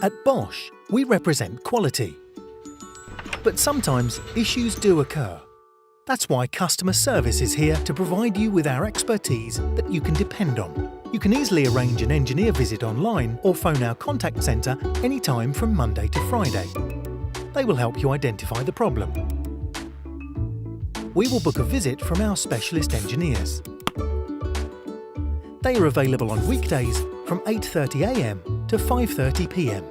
At Bosch, we represent quality. But sometimes issues do occur. That's why customer service is here to provide you with our expertise that you can depend on. You can easily arrange an engineer visit online or phone our contact centre anytime from Monday to Friday. They will help you identify the problem. We will book a visit from our specialist engineers. They are available on weekdays from 8:30 a.m. to 5:30 p.m.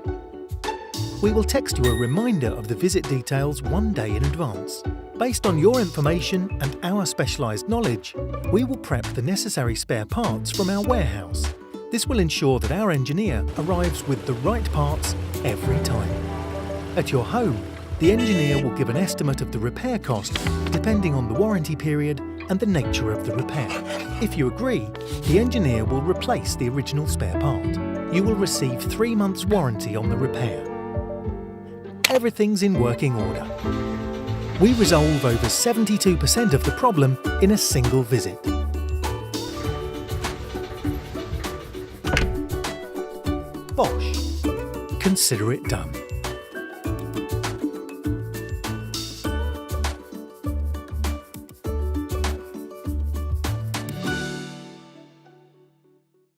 We will text you a reminder of the visit details one day in advance. Based on your information and our specialised knowledge, we will prep the necessary spare parts from our warehouse. This will ensure that our engineer arrives with the right parts every time. At your home, the engineer will give an estimate of the repair cost depending on the warranty period and the nature of the repair. If you agree, the engineer will replace the original spare part. You will receive 3 months warranty on the repair. Everything's in working order. We resolve over 72% of the problem in a single visit. Bosch. Consider it done.